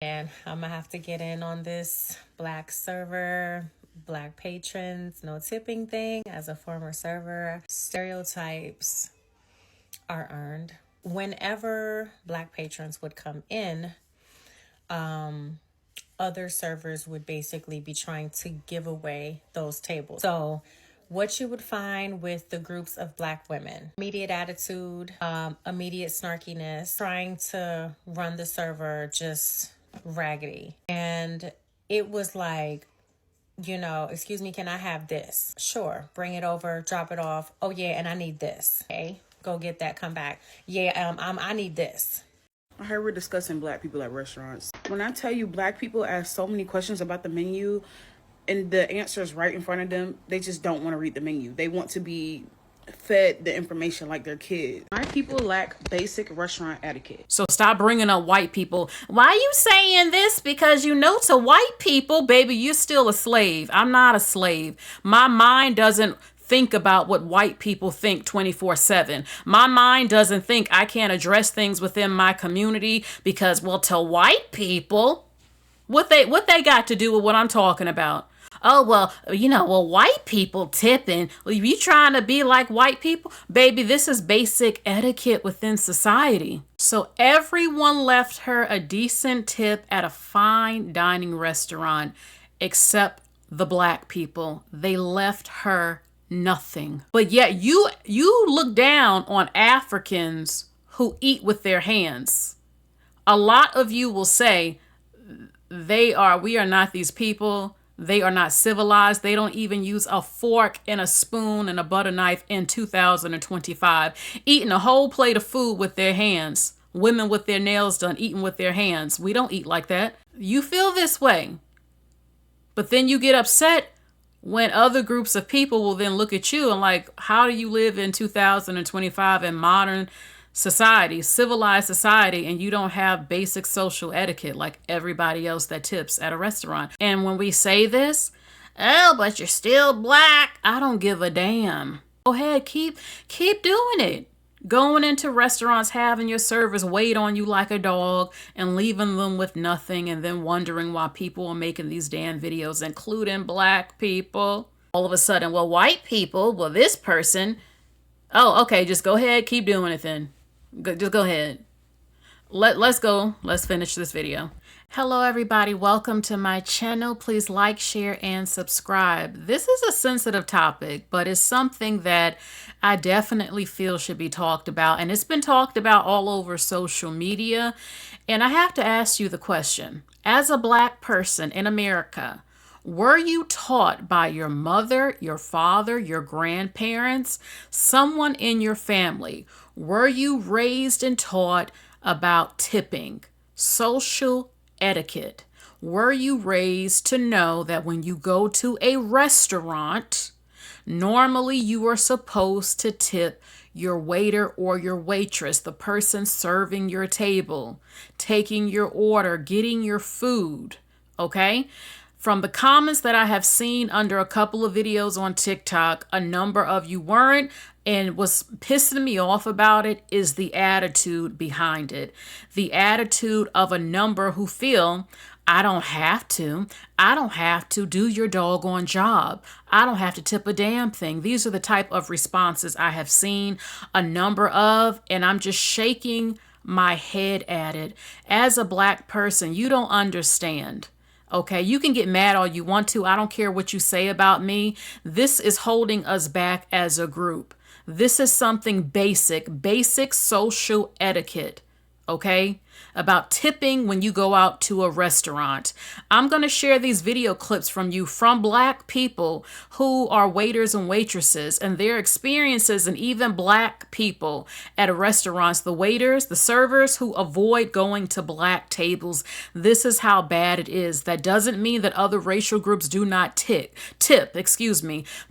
And I'm gonna have to get in on this black server, black patrons, no tipping thing. As a former server, stereotypes are earned. Whenever black patrons would come in, other servers would basically be trying to give away those tables. So what you would find with the groups of black women: immediate attitude, immediate snarkiness, trying to run the server just raggedy. And it was like, excuse me, can I have this? Sure, bring it over, drop it off. Oh yeah, and I need this. Okay, go get that, come back. Yeah, I need this. I heard we're discussing black people at restaurants. When I tell you black people ask so many questions about the menu and the answer is right in front of them, they just don't want to read the menu. They want to be fed the information like they're kids. Black people lack basic restaurant etiquette. So stop bringing up white people. Why are you saying this? Because to white people, baby, you're still a slave. I'm not a slave. My mind doesn't think about what white people think 24/7. My mind doesn't think I can't address things within my community because, well, to white people, what they got to do with what I'm talking about? Oh, well, white people tipping. Well, you trying to be like white people? Baby, this is basic etiquette within society. So everyone left her a decent tip at a fine dining restaurant, except the black people. They left her nothing. But yet you look down on Africans who eat with their hands. A lot of you will say we are not these people. They are not civilized. They don't even use a fork and a spoon and a butter knife in 2025. Eating a whole plate of food with their hands. Women with their nails done, eating with their hands. We don't eat like that. You feel this way. But then you get upset when other groups of people will then look at you and like, how do you live in 2025 in modern society, civilized society, and you don't have basic social etiquette like everybody else that tips at a restaurant? And when we say this, oh, but you're still black, I don't give a damn. Go ahead, keep doing it. Going into restaurants, having your servers wait on you like a dog and leaving them with nothing, and then wondering why people are making these damn videos, including black people. All of a sudden, well, white people, well, this person. Oh, okay, just go ahead, keep doing it then. Just go ahead. Let's go. Let's finish this video. Hello, everybody. Welcome to my channel. Please like, share, and subscribe. This is a sensitive topic, but it's something that I definitely feel should be talked about. And it's been talked about all over social media. And I have to ask you the question, as a black person in America, were you taught by your mother, your father, your grandparents, someone in your family? Were you raised and taught about tipping, social etiquette? Were you raised to know that when you go to a restaurant, normally you are supposed to tip your waiter or your waitress, the person serving your table, taking your order, getting your food, okay? From the comments that I have seen under a couple of videos on TikTok, a number of you weren't, and what's pissing me off about it is the attitude behind it. The attitude of a number who feel, I don't have to. I don't have to do your doggone job. I don't have to tip a damn thing. These are the type of responses I have seen a number of, and I'm just shaking my head at it. As a black person, you don't understand. Okay, you can get mad all you want to. I don't care what you say about me. This is holding us back as a group. This is something basic social etiquette, okay? About tipping when you go out to a restaurant. I'm going to share these video clips from you from black people who are waiters and waitresses and their experiences, and even black people at restaurants, the waiters, the servers who avoid going to black tables. This is how bad it is. That doesn't mean that other racial groups do not tip,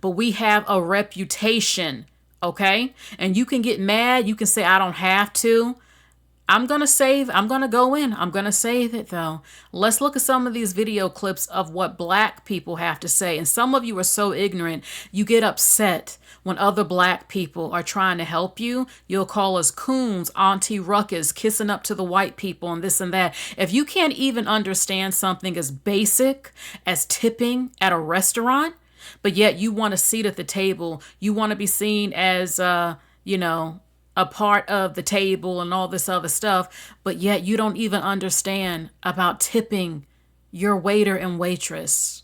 but we have a reputation, okay? And you can get mad. You can say, I don't have to. I'm going to go in. I'm going to save it though. Let's look at some of these video clips of what black people have to say. And some of you are so ignorant, you get upset when other black people are trying to help you. You'll call us coons, Auntie Ruckus, kissing up to the white people and this and that. If you can't even understand something as basic as tipping at a restaurant, but yet you want a seat at the table, you want to be seen as, a part of the table and all this other stuff, but yet you don't even understand about tipping your waiter and waitress.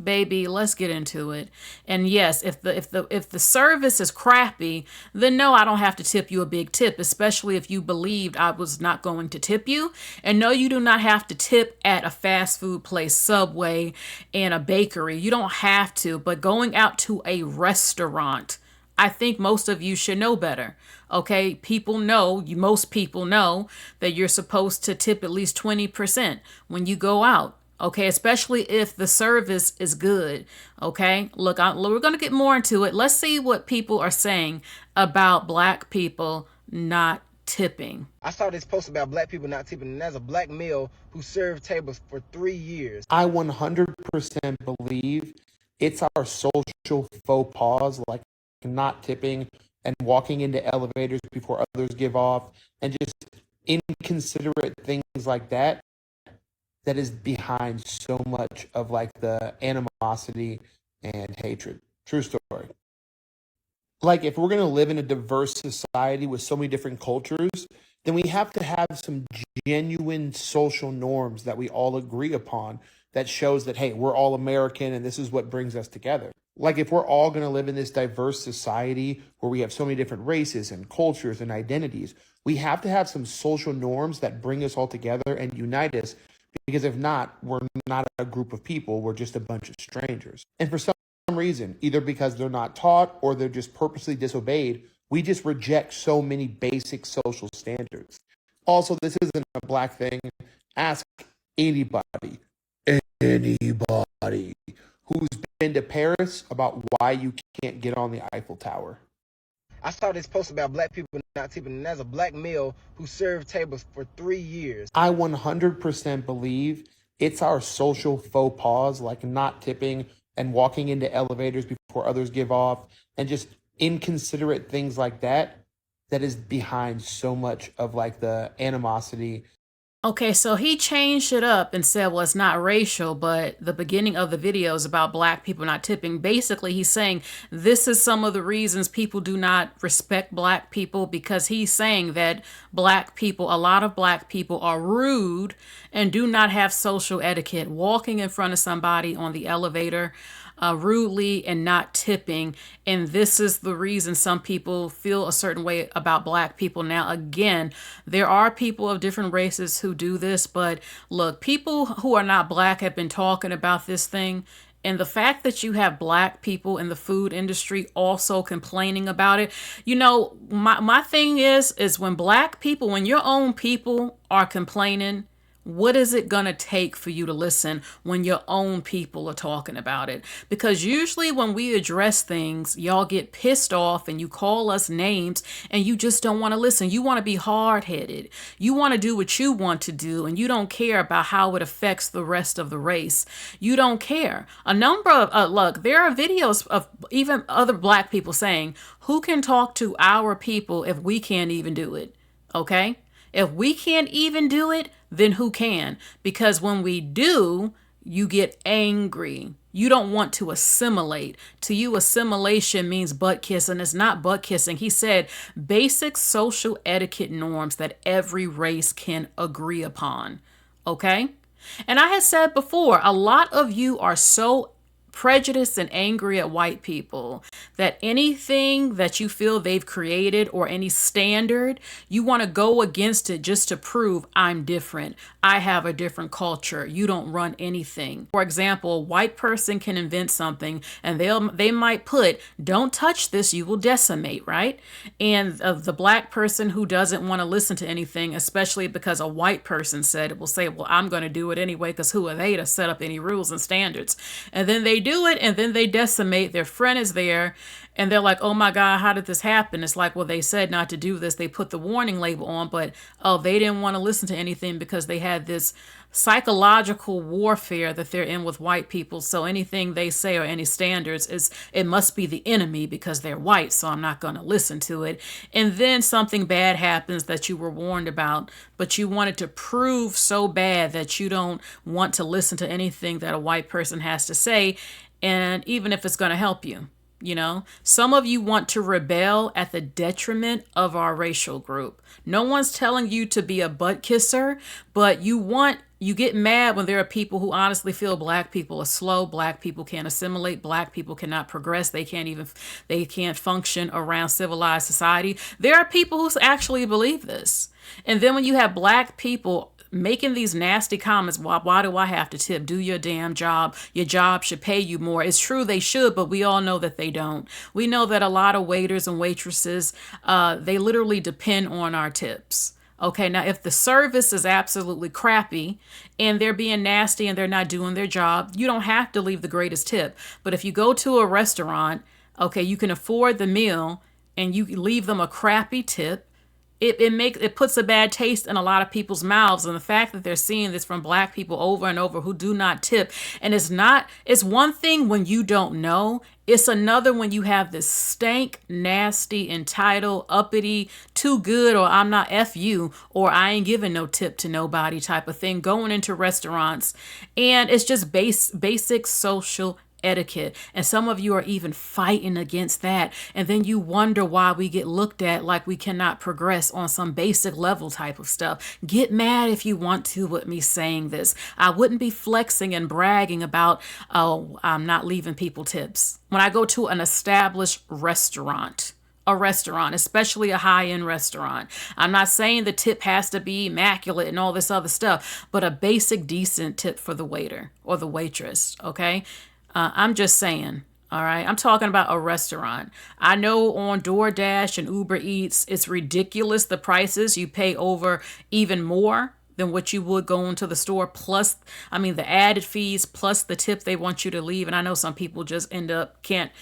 Baby, let's get into it. And yes, if the service is crappy, then no, I don't have to tip you a big tip, especially if you believed I was not going to tip you. And no, you do not have to tip at a fast food place, Subway, and a bakery. You don't have to, but going out to a restaurant, I think most of you should know better. Okay, most people know that you're supposed to tip at least 20% when you go out. Okay, especially if the service is good. Okay, look, we're going to get more into it. Let's see what people are saying about black people not tipping. I saw this post about black people not tipping, and there's a black male who served tables for 3 years. I 100% believe it's our social faux pas, like not tipping and walking into elevators before others give off, and just inconsiderate things like that, that is behind so much of like the animosity and hatred. True story. Like, if we're going to live in a diverse society with so many different cultures, then we have to have some genuine social norms that we all agree upon, that shows that, hey, we're all American and this is what brings us together. Like, if we're all going to live in this diverse society where we have so many different races and cultures and identities, we have to have some social norms that bring us all together and unite us, because if not, we're not a group of people, we're just a bunch of strangers. And for some reason, either because they're not taught or they're just purposely disobeyed, we just reject so many basic social standards. Also, this isn't a black thing. Ask anybody who's been to Paris about why you can't get on the Eiffel Tower. I saw this post about black people not tipping, and there's a black male who served tables for 3 years. I 100% believe it's our social faux pas, like not tipping and walking into elevators before others give off, and just inconsiderate things like that, that is behind so much of like the animosity. Okay, so he changed it up and said, well, it's not racial, but the beginning of the video is about black people not tipping. Basically, he's saying this is some of the reasons people do not respect black people, because he's saying that a lot of black people are rude and do not have social etiquette, walking in front of somebody on the elevator rudely and not tipping. And this is the reason some people feel a certain way about black people. Now, again, there are people of different races who do this, but look, people who are not black have been talking about this thing. And the fact that you have black people in the food industry also complaining about it, my thing is when when your own people are complaining, what is it going to take for you to listen when your own people are talking about it? Because usually when we address things, y'all get pissed off and you call us names and you just don't want to listen. You want to be hard-headed. You want to do what you want to do, and you don't care about how it affects the rest of the race. You don't care. A number of, there are videos of even other black people saying, who can talk to our people if we can't even do it? Okay? If we can't even do it, then who can? Because when we do, you get angry. You don't want to assimilate. To you, assimilation means butt kissing. It's not butt kissing. He said basic social etiquette norms that every race can agree upon. Okay? And I had said before, a lot of you are so prejudiced and angry at white people that anything that you feel they've created or any standard, you want to go against it just to prove I'm different. I have a different culture. You don't run anything. For example, a white person can invent something and they might put, don't touch this, you will decimate, right? And the black person who doesn't want to listen to anything, especially because a white person said it, will say, well, I'm going to do it anyway, because who are they to set up any rules and standards? And then they do it and then they decimate. Their friend is there and they're like, oh my God, how did this happen? It's like, well, they said not to do this. They put the warning label on, but oh, they didn't want to listen to anything because they had this psychological warfare that they're in with white people. So anything they say or any standards it must be the enemy because they're white. So I'm not going to listen to it. And then something bad happens that you were warned about, but you wanted to prove so bad that you don't want to listen to anything that a white person has to say. And even if it's going to help you. You know, some of you want to rebel at the detriment of our racial group. No one's telling you to be a butt kisser, but you get mad when there are people who honestly feel black people are slow, black people can't assimilate, black people cannot progress, they can't function around civilized society. There are people who actually believe this. And then when you have black people making these nasty comments, why do I have to tip? Do your damn job. Your job should pay you more. It's true they should, but we all know that they don't. We know that a lot of waiters and waitresses, they literally depend on our tips. Okay, now if the service is absolutely crappy and they're being nasty and they're not doing their job, you don't have to leave the greatest tip. But if you go to a restaurant, okay, you can afford the meal and you leave them a crappy tip, it puts a bad taste in a lot of people's mouths. And the fact that they're seeing this from black people over and over who do not tip. And it's one thing when you don't know. It's another when you have this stank, nasty, entitled, uppity, too good, or I'm not F you, or I ain't giving no tip to nobody type of thing going into restaurants. And it's just basic social etiquette. And some of you are even fighting against that. And then you wonder why we get looked at like we cannot progress on some basic level type of stuff. Get mad if you want to with me saying this. I wouldn't be flexing and bragging about, oh, I'm not leaving people tips. When I go to an established restaurant, especially a high-end restaurant. I'm not saying the tip has to be immaculate and all this other stuff, but a basic decent tip for the waiter or the waitress, okay? I'm just saying, all right? I'm talking about a restaurant. I know on DoorDash and Uber Eats, it's ridiculous the prices. You pay over even more than what you would go into the store. Plus, the added fees, plus the tip they want you to leave. And I know some people just end up can't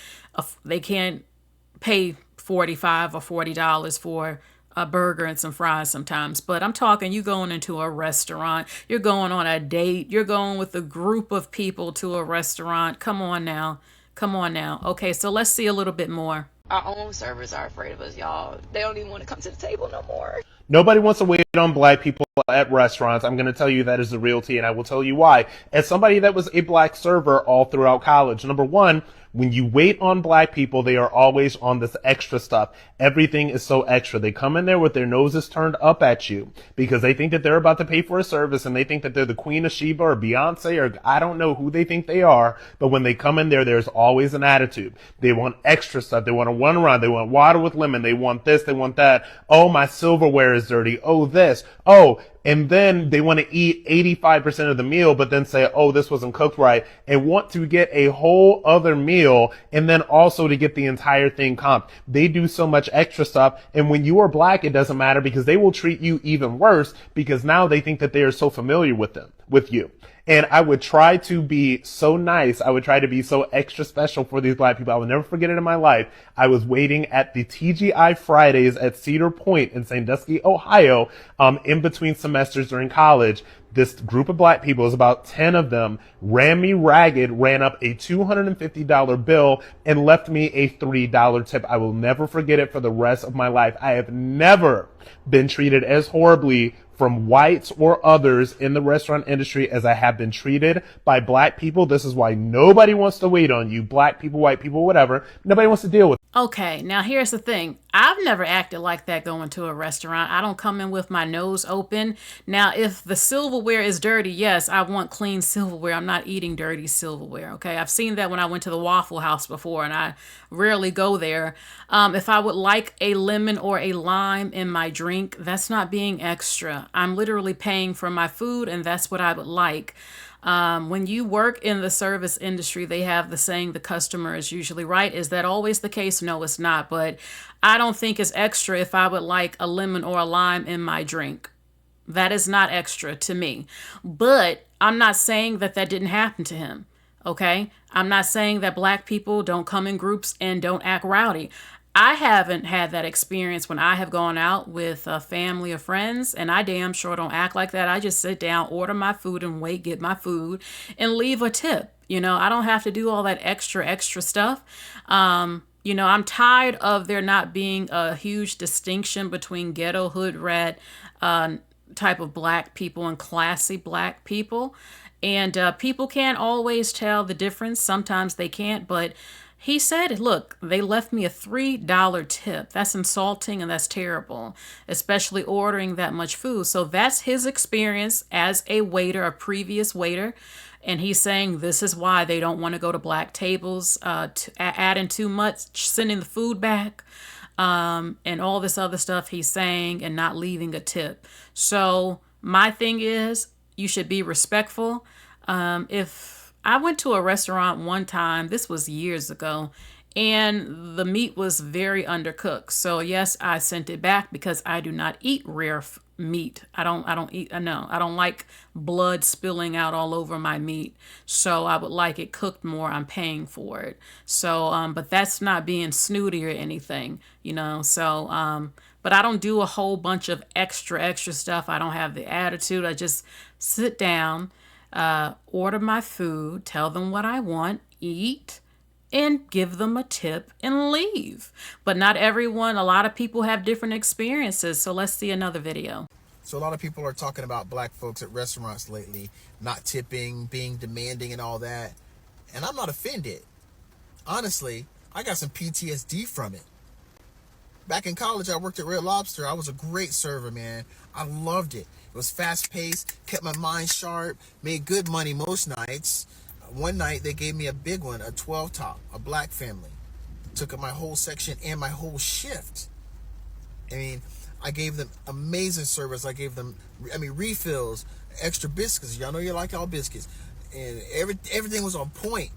pay $45 or $40 for a burger and some fries sometimes. But I'm talking you going into a restaurant, you're going on a date, you're going with a group of people to a restaurant. Come on now. Okay, so let's see a little bit more. Our own servers are afraid of us, y'all. They don't even want to come to the table no more. Nobody wants to wait on black people at restaurants. I'm going to tell you that is the real tea, and I will tell you why. As somebody that was a black server all throughout college, number one, when you wait on black people, they are always on this extra stuff. Everything is so extra. They come in there with their noses turned up at you because they think that they're about to pay for a service and they think that they're the Queen of Sheba or Beyonce or I don't know who they think they are. But when they come in there, there's always an attitude. They want extra stuff. They want to run around. They want water with lemon. They want this. They want that. Oh, my silverware is dirty. Oh, this. Oh, and then they want to eat 85% of the meal, but then say, oh, this wasn't cooked right, and want to get a whole other meal, and then also to get the entire thing comped. They do so much extra stuff, and when you are black, it doesn't matter because they will treat you even worse because now they think that they are so familiar with you. And I would try to be so nice. I would try to be so extra special for these black people. I will never forget it in my life. I was waiting at the TGI Fridays at Cedar Point in Sandusky, Ohio, in between semesters during college. This group of black people, it was about 10 of them, ran me ragged, ran up a $250 bill, and left me a $3 tip. I will never forget it for the rest of my life. I have never been treated as horribly from whites or others in the restaurant industry as I have been treated by black people. This is why nobody wants to wait on you. Black people, white people, whatever. Nobody wants to deal with it. Okay, now here's the thing. I've never acted like that going to a restaurant. I don't come in with my nose open. Now, if the silverware is dirty, yes, I want clean silverware. I'm not eating dirty silverware, okay? I've seen that when I went to the Waffle House before, and I rarely go there. If I would like a lemon or a lime in my drink, that's not being extra. I'm literally paying for my food, and that's what I would like. When you work in the service industry, they have the saying, the customer is usually right. Is that always the case? No, it's not. But I don't think it's extra if I would like a lemon or a lime in my drink. That is not extra to me. But I'm not saying that didn't happen to him. Okay. I'm not saying that black people don't come in groups and don't act rowdy. I haven't had that experience when I have gone out with a family or friends, and I damn sure don't act like that. I just sit down, order my food, and wait, get my food, and leave a tip. I don't have to do all that extra stuff. I'm tired of there not being a huge distinction between ghetto hood rat type of black people and classy black people. And people can't always tell the difference. Sometimes they can't, but he said, look, they left me a $3 tip. That's insulting and that's terrible, especially ordering that much food. So that's his experience as a waiter, a previous waiter. And he's saying this is why they don't want to go to black tables, adding too much, sending the food back, and all this other stuff he's saying, and not leaving a tip. So my thing is, you should be respectful. If I went to a restaurant one time, this was years ago, and the meat was very undercooked. So yes, I sent it back because I do not eat rare meat. I don't eat. No, I don't like blood spilling out all over my meat. So I would like it cooked more. I'm paying for it. So, but that's not being snooty or anything, So, but I don't do a whole bunch of extra stuff. I don't have the attitude. I just sit down, order my food, tell them what I want, eat, and give them a tip and leave. But not everyone, a lot of people have different experiences. So let's see another video. So a lot of people are talking about black folks at restaurants lately, not tipping, being demanding and all that. And I'm not offended. Honestly, I got some PTSD from it. Back in college, I worked at Red Lobster. I was a great server, man. I loved it. It was fast-paced, kept my mind sharp, made good money most nights. One night, they gave me a big one, a 12-top, a black family. Took up my whole section and my whole shift. I mean, I gave them amazing service. I gave them, refills, extra biscuits. Y'all know you like all biscuits. And everything was on point.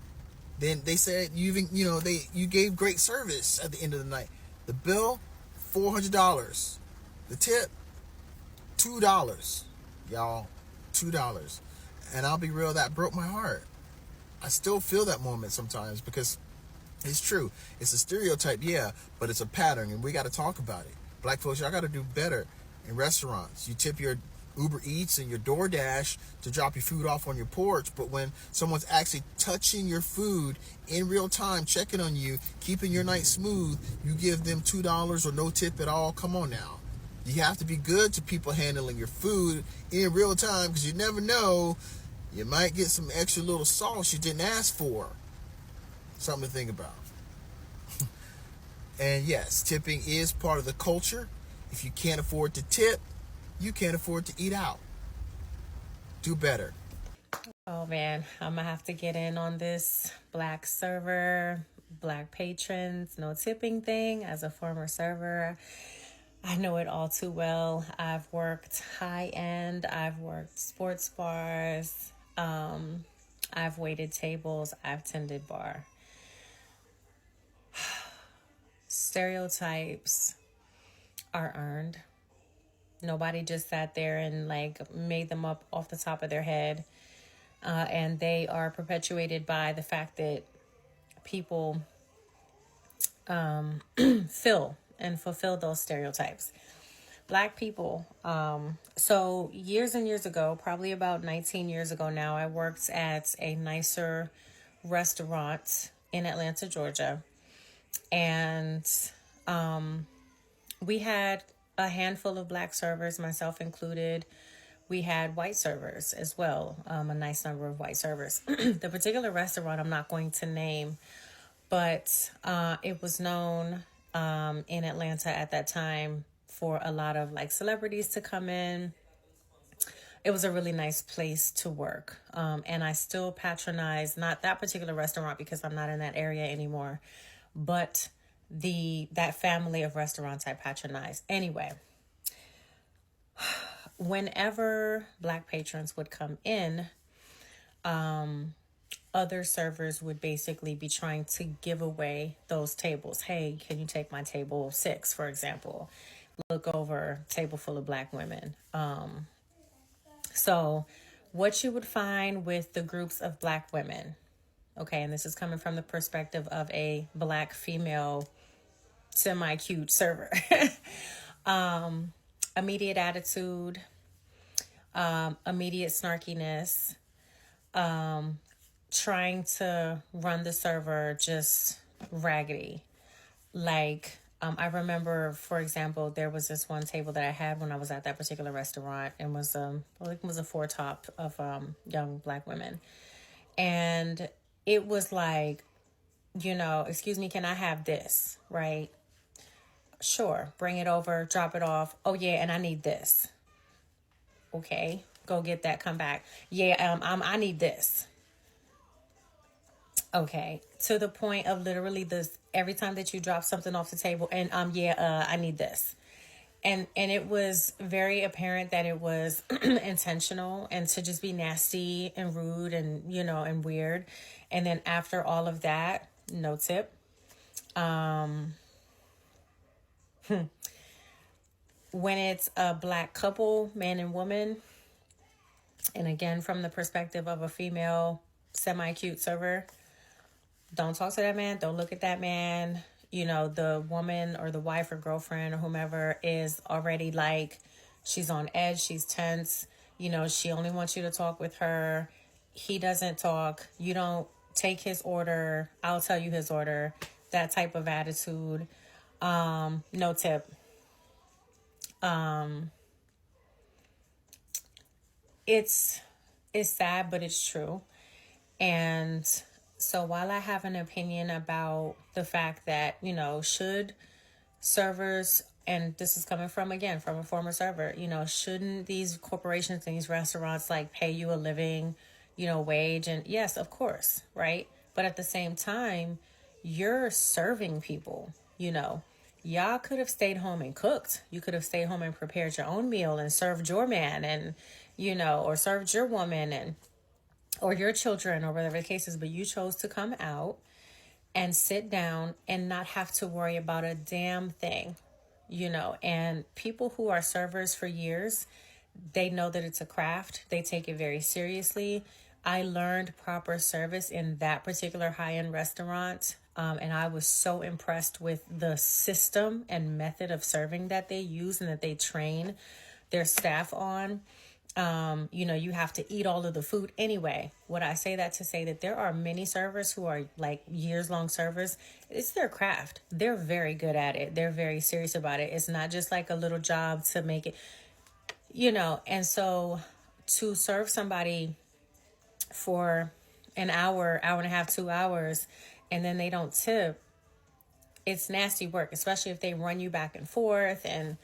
Then they said, you gave great service at the end of the night. The bill, $400. The tip, $2. Y'all, $2. And I'll be real, that broke my heart. I still feel that moment sometimes because it's true. It's a stereotype, yeah, but it's a pattern, and we got to talk about it. Black folks, y'all got to do better in restaurants. You tip your Uber Eats and your DoorDash to drop your food off on your porch, but when someone's actually touching your food in real time, checking on you, keeping your night smooth, you give them $2 or no tip at all. Come on now. You have to be good to people handling your food in real time because you never know. You might get some extra little sauce you didn't ask for. Something to think about. And yes, tipping is part of the culture. If you can't afford to tip, you can't afford to eat out. Do better. Oh man, I'm gonna have to get in on this black server, black patrons, no tipping thing. As a former server, I know it all too well. I've worked high end, I've worked sports bars, I've waited tables, I've tended bar. Stereotypes are earned. Nobody just sat there and made them up off the top of their head. And they are perpetuated by the fact that people fill and fulfill those stereotypes. Black people. So years and years ago, probably about 19 years ago now, I worked at a nicer restaurant in Atlanta, Georgia. And we had a handful of black servers, myself included. We had white servers as well, a nice number of white servers. The particular restaurant I'm not going to name, but it was known in Atlanta at that time for a lot of celebrities to come in. It was a really nice place to work. And I still patronize, not that particular restaurant because I'm not in that area anymore, but that family of restaurants I patronize. Anyway, whenever black patrons would come in, other servers would basically be trying to give away those tables. Hey, can you take my table 6, for example? Look over, table full of black women. So what you would find with the groups of black women, Okay, and this is coming from the perspective of a black female semi-cute server. Immediate attitude, immediate snarkiness, trying to run the server just raggedy. Like, I remember, for example, there was this one table that I had when I was at that particular restaurant, and was it was a four top of young black women, and it was like, excuse me, can I have this? Right? Sure, bring it over, drop it off. Oh yeah, and I need this. Okay, go get that, come back. Yeah, I need this. Okay, to the point of literally this, every time that you drop something off the table, and I need this. And it was very apparent that it was intentional, and to just be nasty and rude and, and weird. And then after all of that, no tip. When it's a black couple, man and woman, and again, from the perspective of a female semi-cute server, don't talk to that man. Don't look at that man. The woman or the wife or girlfriend or whomever is already like, she's on edge. She's tense. She only wants you to talk with her. He doesn't talk. You don't take his order. I'll tell you his order. That type of attitude. No tip. It's sad, but it's true. And so while I have an opinion about the fact that, should servers, and this is coming from a former server, shouldn't these corporations and these restaurants like pay you a living, wage? And yes, of course, right? But at the same time, you're serving people, Y'all could have stayed home and cooked. You could have stayed home and prepared your own meal and served your man and, or served your woman and or your children or whatever the case is. But you chose to come out and sit down and not have to worry about a damn thing, And people who are servers for years, they know that it's a craft. They take it very seriously. I learned proper service in that particular high-end restaurant. And I was so impressed with the system and method of serving that they use and that they train their staff on. You have to eat all of the food anyway. What I say that to say that there are many servers who are like years-long servers. It's their craft. They're very good at it. They're very serious about it. It's not just like a little job to make it, And so to serve somebody for an hour, hour and a half, 2 hours, and then they don't tip, it's nasty work, especially if they run you back and forth. And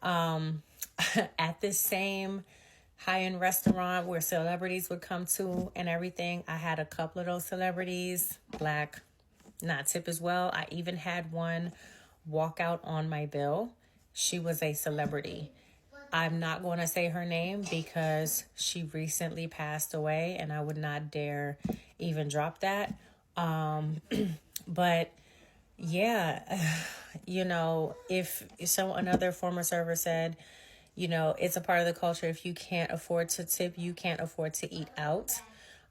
at this same high-end restaurant where celebrities would come to and everything, I had a couple of those celebrities, black, not tip as well. I even had one walk out on my bill. She was a celebrity. I'm not going to say her name because she recently passed away, and I would not dare even drop that. But yeah, if another former server said, it's a part of the culture. If you can't afford to tip, you can't afford to eat out.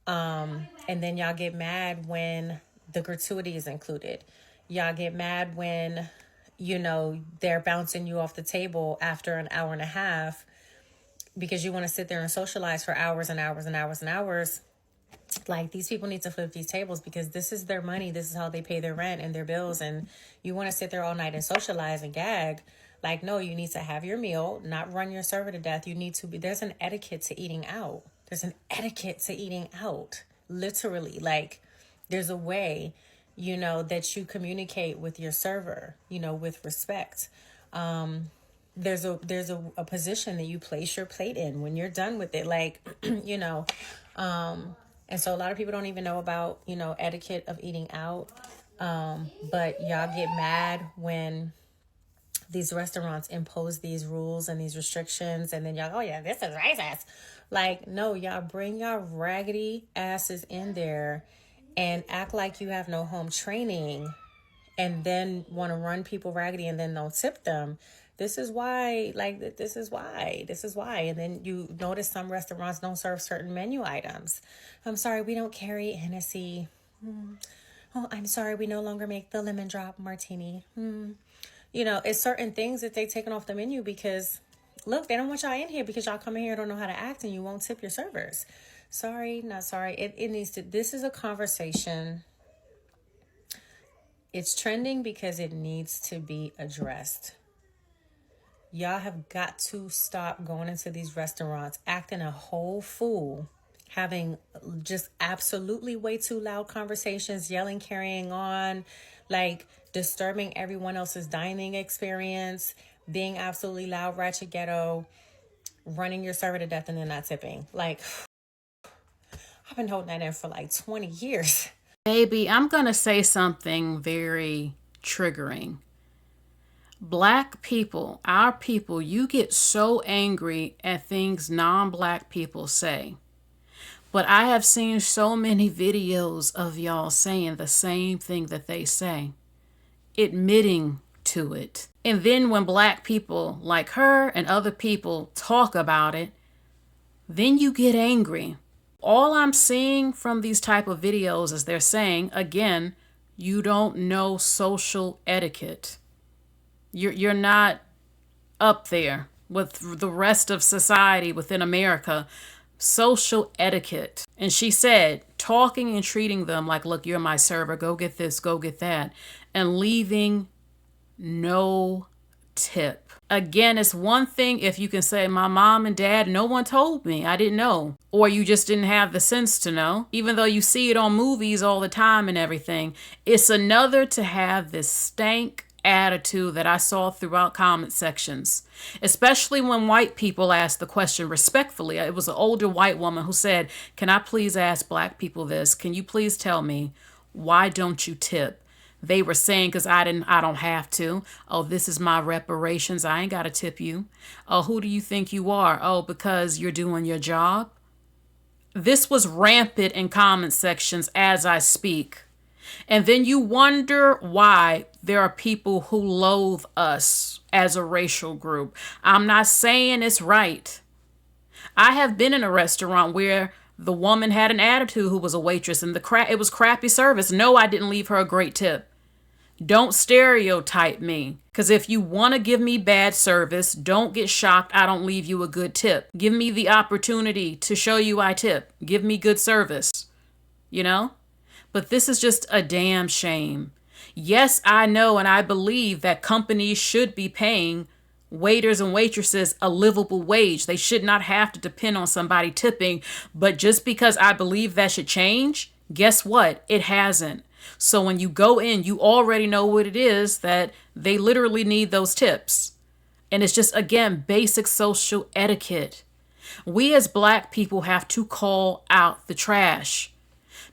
And then y'all get mad when the gratuity is included. Y'all get mad when, they're bouncing you off the table after an hour and a half because you want to sit there and socialize for hours and hours and hours and hours. Like, these people need to flip these tables because this is their money. This is how they pay their rent and their bills. And you want to sit there all night and socialize and gag. Like, no, you need to have your meal, not run your server to death. You need to be, there's an etiquette to eating out. There's an etiquette to eating out. Literally, like, there's a way, that you communicate with your server, with respect. There's a position that you place your plate in when you're done with it. Like, and so a lot of people don't even know about, etiquette of eating out. But y'all get mad when these restaurants impose these rules and these restrictions, and then y'all, oh yeah, this is racist. Like, no, y'all bring y'all raggedy asses in there and act like you have no home training and then want to run people raggedy and then don't tip them. This is why. And then you notice some restaurants don't serve certain menu items. I'm sorry, we don't carry Hennessy Oh, I'm sorry, we no longer make the lemon drop martini. You know, it's certain things that they taken off the menu because, look, they don't want y'all in here because y'all come in here and don't know how to act and you won't tip your servers. Sorry, not sorry. It needs to, this is a conversation. It's trending because it needs to be addressed. Y'all have got to stop going into these restaurants, acting a whole fool, having just absolutely way too loud conversations, yelling, carrying on, like disturbing everyone else's dining experience, being absolutely loud, ratchet, ghetto, running your server to death and then not tipping. Like, I've been holding that in for like 20 years. Baby, I'm going to say something very triggering. Black people, our people, you get so angry at things non-black people say. But I have seen so many videos of y'all saying the same thing that they say, admitting to it. And then when black people like her and other people talk about it, then you get angry. All I'm seeing from these type of videos is they're saying, again, you don't know social etiquette. You're not up there with the rest of society within America. Social etiquette. And she said, talking and treating them like, look, you're my server, go get this, go get that, and leaving no tip. Again, it's one thing if you can say, my mom and dad, no one told me, I didn't know. Or you just didn't have the sense to know, even though you see it on movies all the time and everything. It's another to have this stank attitude that I saw throughout comment sections, especially when white people asked the question respectfully. It was an older white woman who said, can I please ask black people this? Can you please tell me, why don't you tip? They were saying, because I don't have to. Oh, this is my reparations. I ain't got to tip you. Oh, who do you think you are? Oh, because you're doing your job. This was rampant in comment sections as I speak. And then you wonder why there are people who loathe us as a racial group. I'm not saying it's right. I have been in a restaurant where the woman had an attitude who was a waitress and it was crappy service. No, I didn't leave her a great tip. Don't stereotype me. Because if you want to give me bad service, don't get shocked I don't leave you a good tip. Give me the opportunity to show you I tip. Give me good service. You know? But this is just a damn shame. Yes, I know and I believe that companies should be paying waiters and waitresses a livable wage. They should not have to depend on somebody tipping. But just because I believe that should change, guess what? It hasn't. So when you go in, you already know what it is that they literally need those tips. And it's just, again, basic social etiquette. We as black people have to call out the trash.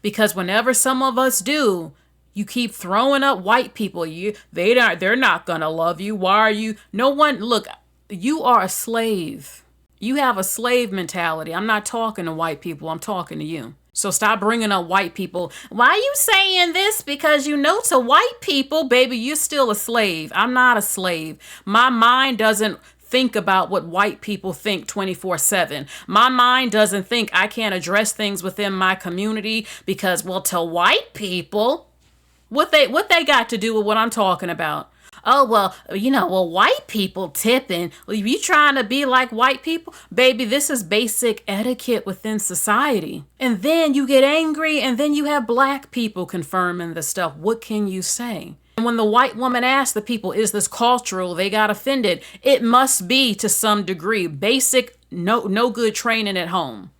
Because whenever some of us do, you keep throwing up white people. They're not going to love you. Why are you? No one, look, you are a slave. You have a slave mentality. I'm not talking to white people. I'm talking to you. So stop bringing up white people. Why are you saying this? Because you know to white people, baby, you're still a slave. I'm not a slave. My mind doesn't think about what white people think 24/7. My mind doesn't think I can't address things within my community because, well, to white people, what they got to do with what I'm talking about? Oh, well, white people tipping. You trying to be like white people? Baby, this is basic etiquette within society. And then you get angry and then you have black people confirming the stuff. What can you say? And when the white woman asked the people, is this cultural? They got offended. It must be to some degree. Basic, no good training at home.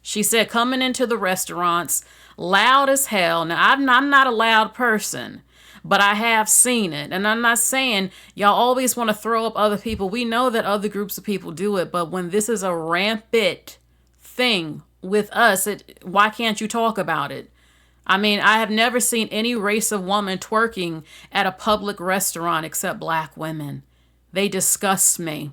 She said coming into the restaurants, loud as hell. Now, I'm not a loud person. But I have seen it. And I'm not saying y'all always want to throw up other people. We know that other groups of people do it. But when this is a rampant thing with us, why can't you talk about it? I mean, I have never seen any race of woman twerking at a public restaurant except black women. They disgust me.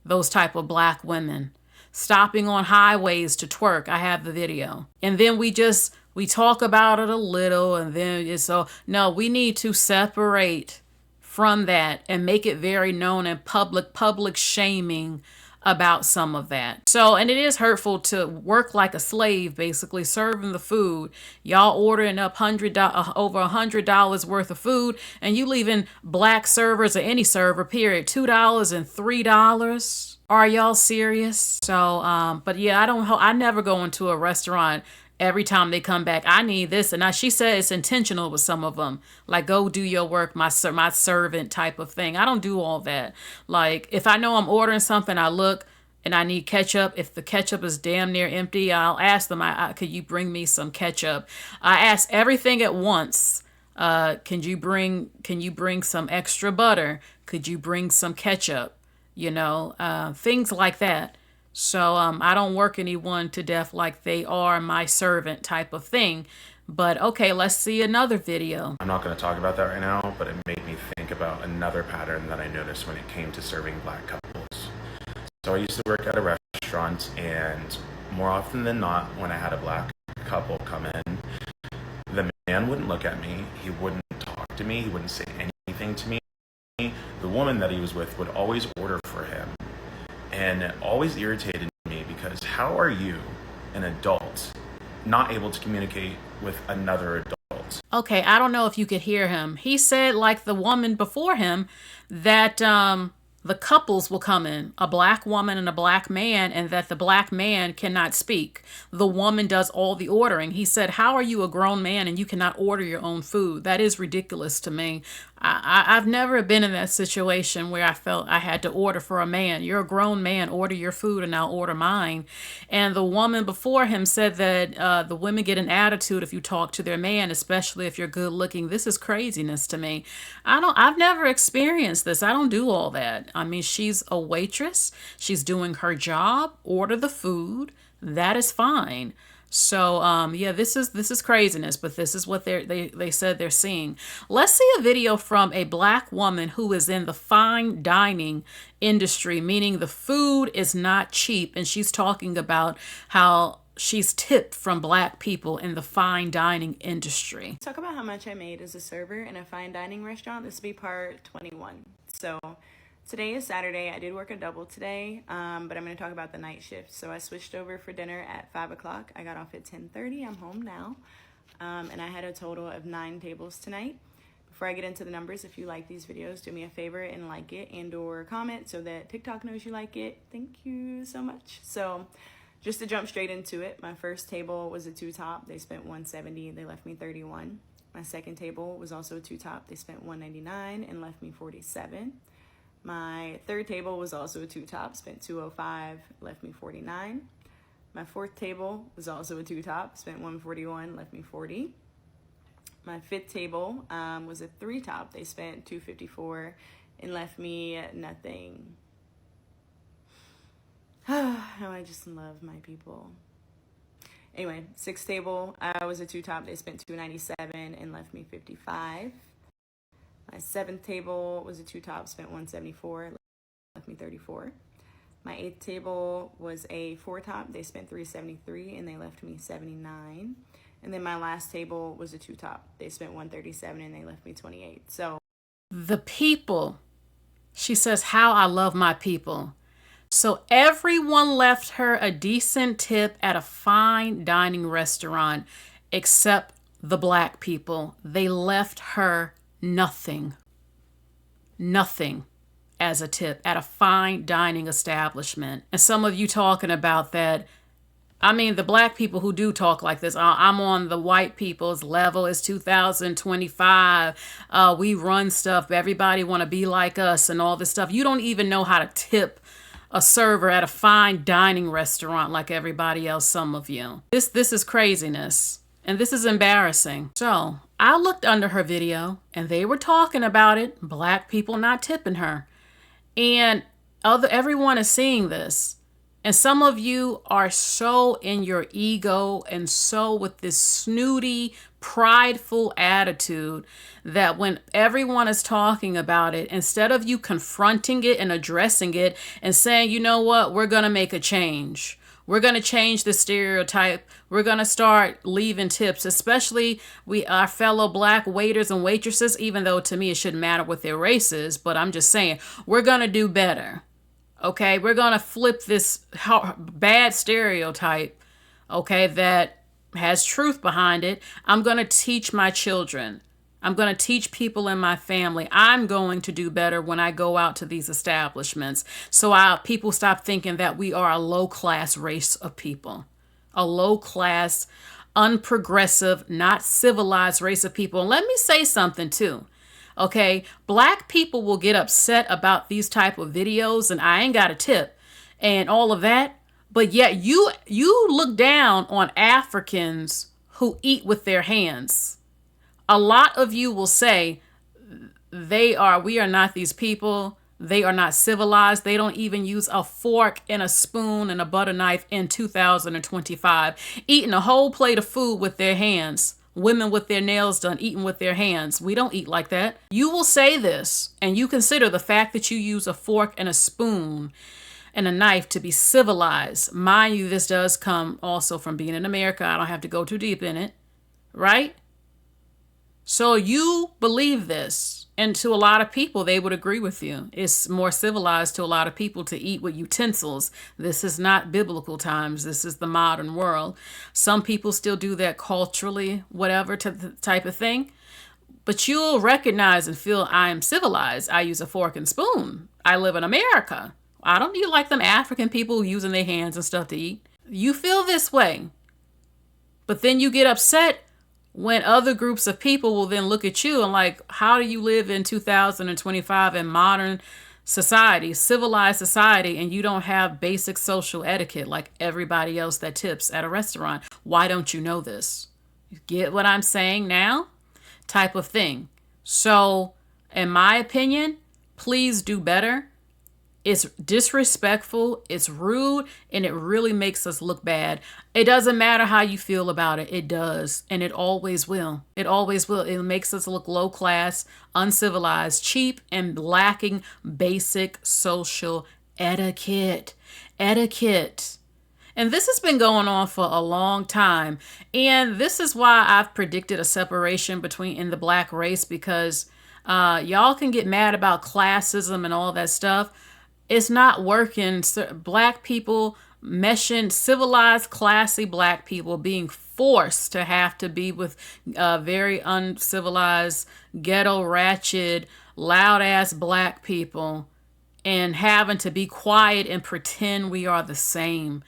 Those type of black women. Stopping on highways to twerk. I have the video. And then we talk about it a little and then it's so, no, we need to separate from that and make it very known and public shaming about some of that. So, and it is hurtful to work like a slave, basically serving the food. Y'all ordering up over $100 worth of food, and you leaving black servers or any server, period, $2 and $3. Are y'all serious? So, but yeah, I never go into a restaurant every time they come back. I need this, and she said it's intentional with some of them. Like, go do your work, my servant type of thing. I don't do all that. Like, if I know I'm ordering something, I look and I need ketchup. If the ketchup is damn near empty, I'll ask them, could you bring me some ketchup? I ask everything at once. Can you bring some extra butter? Could you bring some ketchup? Things like that. So I don't work anyone to death like they are my servant type of thing. But okay, let's see another video. I'm not going to talk about that right now, but it made me think about another pattern that I noticed when it came to serving black couples. So I used to work at a restaurant, and more often than not, when I had a black couple come in, the man wouldn't look at me, he wouldn't talk to me, he wouldn't say anything to me. The woman that he was with would always order for him. And it always irritated me, because how are you, an adult, not able to communicate with another adult? Okay, I don't know if you could hear him. He said, like the woman before him, that the couples will come in, a black woman and a black man, and that the black man cannot speak. The woman does all the ordering. He said, how are you a grown man and you cannot order your own food? That is ridiculous to me. I've never been in that situation where I felt I had to order for a man. You're a grown man, order your food and I'll order mine. And the woman before him said that the women get an attitude if you talk to their man, especially if you're good looking. This is craziness to me. I've never experienced this. I don't do all that. I mean, she's a waitress. She's doing her job. Order the food. That is fine. So, yeah, this is craziness, but this is what they said they're seeing. Let's see a video from a black woman who is in the fine dining industry, meaning the food is not cheap. And she's talking about how she's tipped from black people in the fine dining industry. Talk about how much I made as a server in a fine dining restaurant. This will be part 21. So today is Saturday. I did work a double today, but I'm going to talk about the night shift. So I switched over for dinner at 5 o'clock. I got off at 10:30. I'm home now, and I had a total of 9 tables tonight. Before I get into the numbers, if you like these videos, do me a favor and like it and or comment so that TikTok knows you like it. Thank you so much. So just to jump straight into it, my first table was a 2-top. They spent $170. They left me $31. My second table was also a 2-top. They spent $199 and left me $47. My third table was also a 2-top, spent $205, left me $49. My fourth table was also a 2-top, spent $141, left me $40. My fifth table was a 3-top. They spent $254 and left me nothing. I just love my people. Anyway, sixth table was a 2-top. They spent $297 and left me $55. My seventh table was a 2-top, spent $174, left me $34. My eighth table was a 4-top. They spent $373 and they left me $79. And then my last table was a 2-top. They spent $137 and they left me $28. So the people, she says, how I love my people. So everyone left her a decent tip at a fine dining restaurant except the black people. They left her nothing as a tip at a fine dining establishment. And some of you talking about that, I mean, the black people who do talk like this, I'm on the white people's level. It's 2025. We run stuff. Everybody want to be like us and all this stuff. You don't even know how to tip a server at a fine dining restaurant like everybody else, some of you. This is craziness. And this is embarrassing. So I looked under her video and they were talking about it. Black people not tipping her. And everyone is seeing this. And some of you are so in your ego and so with this snooty, prideful attitude that when everyone is talking about it, instead of you confronting it and addressing it and saying, you know what, we're going to make a change. We're going to change the stereotype. We're going to start leaving tips, especially our fellow black waiters and waitresses, even though to me it shouldn't matter what their race is, but I'm just saying, we're going to do better. Okay, we're going to flip this bad stereotype, okay, that has truth behind it. I'm going to teach my children. I'm going to teach people in my family. I'm going to do better when I go out to these establishments. So people stop thinking that we are a low-class race of people, a low-class, unprogressive, not civilized race of people. And let me say something too. Okay, Black people will get upset about these type of videos, and I ain't got a tip and all of that, but yet you look down on Africans who eat with their hands. A lot of you will say we are not these people. They are not civilized. They don't even use a fork and a spoon and a butter knife in 2025, eating a whole plate of food with their hands. Women with their nails done, eating with their hands. We don't eat like that. You will say this, and you consider the fact that you use a fork and a spoon and a knife to be civilized. Mind you, this does come also from being in America. I don't have to go too deep in it, right? So you believe this, and to a lot of people, they would agree with you. It's more civilized to a lot of people to eat with utensils. This is not biblical times. This is the modern world. Some people still do that culturally, whatever type of thing. But you'll recognize and feel I am civilized. I use a fork and spoon. I live in America. I don't need like them African people using their hands and stuff to eat. You feel this way. But then you get upset when other groups of people will then look at you and like, how do you live in 2025 in modern society, civilized society, and you don't have basic social etiquette like everybody else that tips at a restaurant? Why don't you know this? You get what I'm saying now? Type of thing. So, in my opinion, please do better. It's disrespectful, it's rude, and it really makes us look bad. It doesn't matter how you feel about it. It does, and it always will. It always will. It makes us look low class, uncivilized, cheap, and lacking basic social etiquette. Etiquette. And this has been going on for a long time. And this is why I've predicted a separation in the Black race, because y'all can get mad about classism and all that stuff. It's not working. Black people meshing, civilized, classy Black people being forced to have to be with very uncivilized, ghetto, ratchet, loud-ass Black people, and having to be quiet and pretend we are the same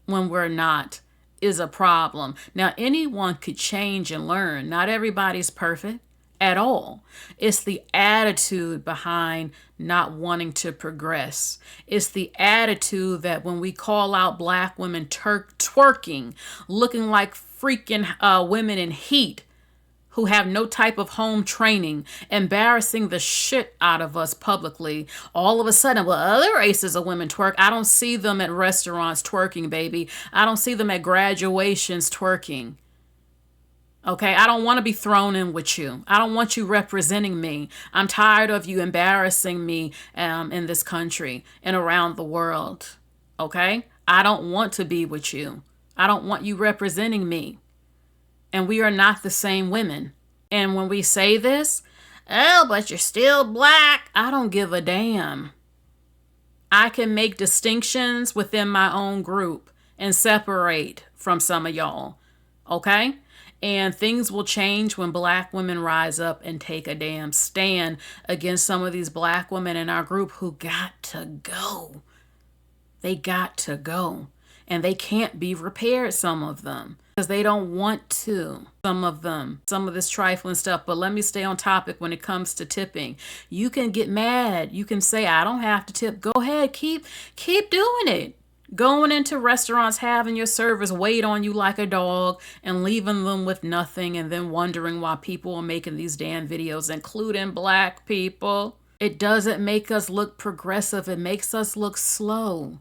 when we're not is a problem. Now, anyone could change and learn. Not everybody's perfect at all. It's the attitude behind not wanting to progress. It's the attitude that when we call out Black women twerking, looking like freaking women in heat who have no type of home training, embarrassing the shit out of us publicly, all of a sudden, well, other races of women twerk. I don't see them at restaurants twerking, baby. I don't see them at graduations twerking. Okay, I don't want to be thrown in with you. I don't want you representing me. I'm tired of you embarrassing me in this country and around the world. Okay, I don't want to be with you. I don't want you representing me. And we are not the same women. And when we say this, oh, but you're still Black, I don't give a damn. I can make distinctions within my own group and separate from some of y'all. Okay? And things will change when Black women rise up and take a damn stand against some of these Black women in our group who got to go. They got to go. And they can't be repaired, some of them, because they don't want to. Some of them, some of this trifling stuff. But let me stay on topic when it comes to tipping. You can get mad. You can say, I don't have to tip. Go ahead. Keep doing it. Going into restaurants, having your servers wait on you like a dog and leaving them with nothing, and then wondering why people are making these damn videos, including Black people. It doesn't make us look progressive. It makes us look slow.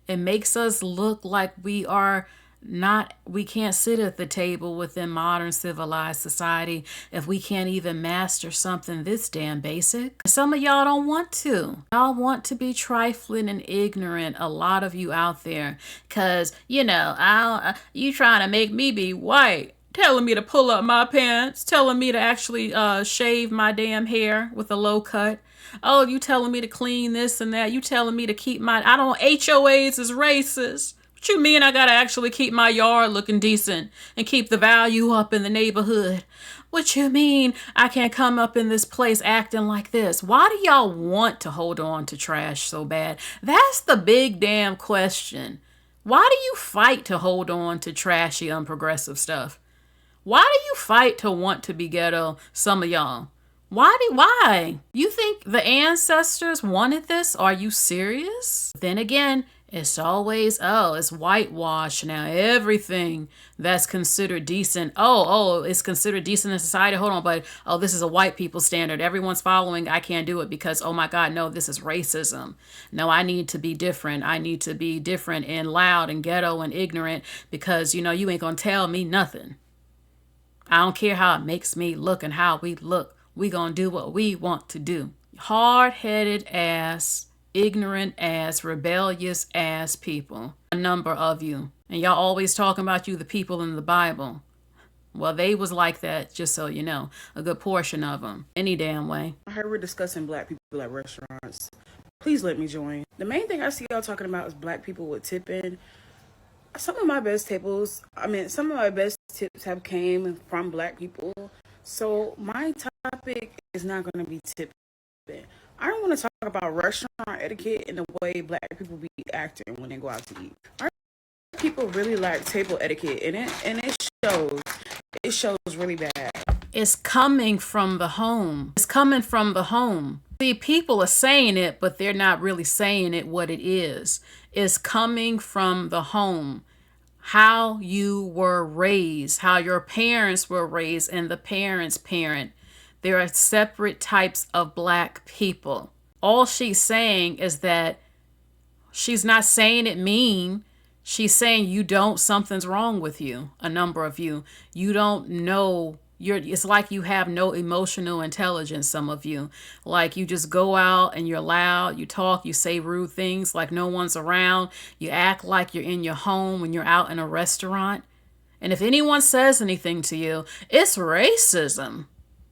It makes us look like we can't sit at the table within modern civilized society if we can't even master something this damn basic. Some of y'all don't want to. Y'all want to be trifling and ignorant, a lot of you out there, because, you trying to make me be white. telling me to pull up my pants, telling me to actually shave my damn hair with a low cut. Oh, you telling me to clean this and that. You telling me to keep my, I don't, HOAs is racist. What you mean I gotta actually keep my yard looking decent and keep the value up in the neighborhood? What you mean I can't come up in this place acting like this? Why do y'all want to hold on to trash so bad? That's the big damn question. Why do you fight to hold on to trashy, unprogressive stuff? Why do you fight to want to be ghetto, some of y'all? Why? You think the ancestors wanted this? Are you serious? Then again, it's always, oh, it's whitewash now. Everything that's considered decent. Oh, it's considered decent in society. Hold on, but oh, this is a white people standard. Everyone's following. I can't do it because, oh my God, no, this is racism. No, I need to be different. I need to be different and loud and ghetto and ignorant because, you ain't gonna tell me nothing. I don't care how it makes me look and how we look. We gonna do what we want to do. Hard-headed ass, ignorant ass, rebellious ass people. A number of you. And y'all always talking about you, the people in the Bible. Well, they was like that, just so you know. A good portion of them. Any damn way. I heard we're discussing black people at restaurants. Please let me join. The main thing I see y'all talking about is black people with tipping. Some of my best tips have came from black people. So my topic is not going to be tipping. I don't want to talk about restaurant etiquette and the way black people be acting when they go out to eat. Our people really lack table etiquette, and it shows. It shows really bad. It's coming from the home. It's coming from the home. See, people are saying it, but they're not really saying it what it is. It's coming from the home. How you were raised, how your parents were raised, and the parents' parent. There are separate types of black people. All she's saying is that she's not saying it mean. She's saying something's wrong with you, a number of you. You don't know. It's like you have no emotional intelligence, some of you. Like you just go out and you're loud, you talk, you say rude things like no one's around. You act like you're in your home when you're out in a restaurant. And if anyone says anything to you, it's racism.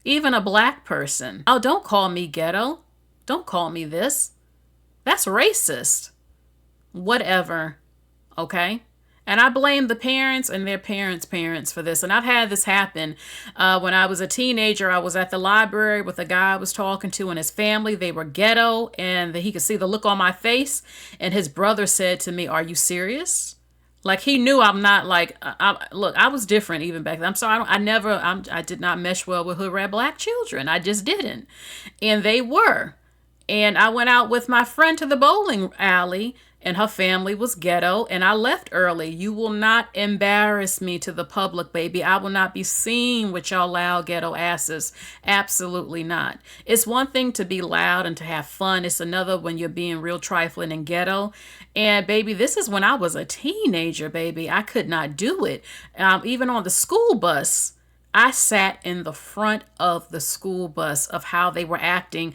Even a black person. Oh, don't call me ghetto. Don't call me this. That's racist. Whatever. Okay? And I blame the parents and their parents' for this. And I've had this happen. When I was a teenager, I was at the library with a guy I was talking to and his family. They were ghetto, and he could see the look on my face. And his brother said to me, "Are you serious?" Like he knew I'm not like, look, I was different even back then. I'm sorry, I did not mesh well with hood rat black children. I just didn't. And they were. And I went out with my friend to the bowling alley, and her family was ghetto, and I left early. You will not embarrass me to the public, baby. I will not be seen with y'all loud ghetto asses. Absolutely not. It's one thing to be loud and to have fun. It's another when you're being real trifling and ghetto. And baby, this is when I was a teenager, baby. I could not do it. Even on the school bus, I sat in the front of the school bus of how they were acting.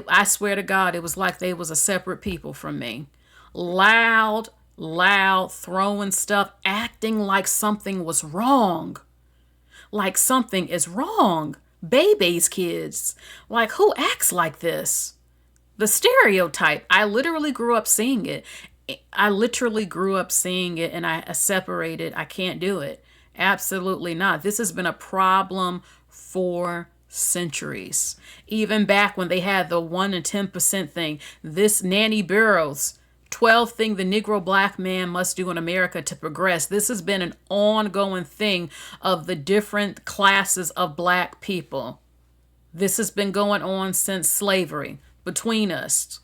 I swear to God, it was like they was a separate people from me. Loud, throwing stuff, acting like something was wrong. Like something is wrong. Babies, kids. Like who acts like this? The stereotype. I literally grew up seeing it. And I separated. I can't do it. Absolutely not. This has been a problem for centuries. Even back when they had the 1 and 10% thing, this Nanny Burroughs 12 thing the Negro black man must do in America to progress. This has been an ongoing thing of the different classes of black people. This has been going on since slavery between us.